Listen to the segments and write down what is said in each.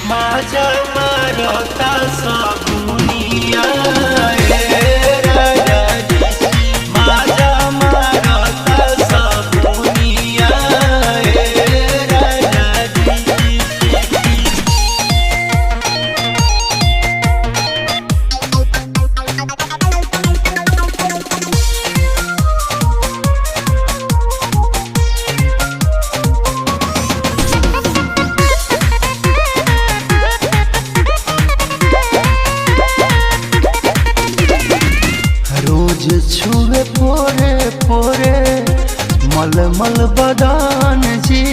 माझा मारता सगुनिया माझा मारता सगुनिया रोज छुए पोरे पोरे मलमल बदान जी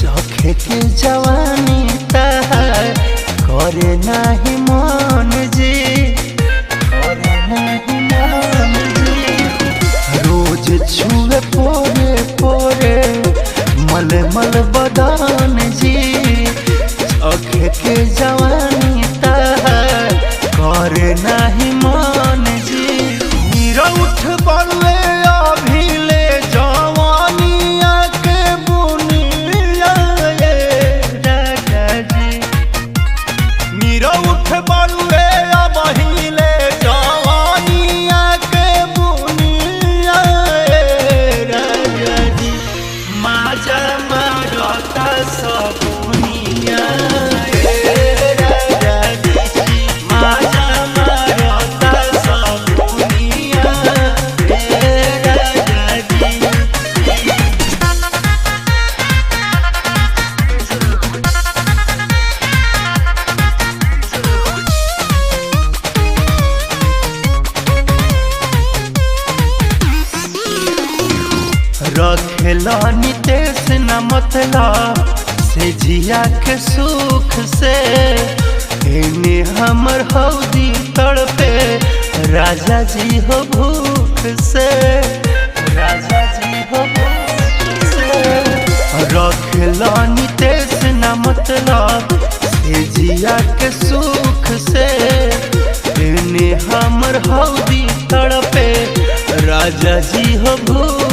चखे के जवानी तहार करे नाही मन जी करे नाही मन जी रोज छुए पोरे पोरे मलमल बदान जी चखे के जवानी तहार करे नाही मन जी मीरा उठ बड़ुए अभिले जवानिया के बुनिया राजा जी मीरा उठ बड़ुए अभिले जवानिया के बुनिया राजा जी माझा मारता सगुनिया रखेला नितेश न मतलब से जिया के सुख से एने हमर हौदी तड़पे राजा जी हो भूख से राजा जी हो भूख से रखेला नितेश न मतलब से जिया के सुख से एने हमर हौदी तड़पे राजा जी हो भूख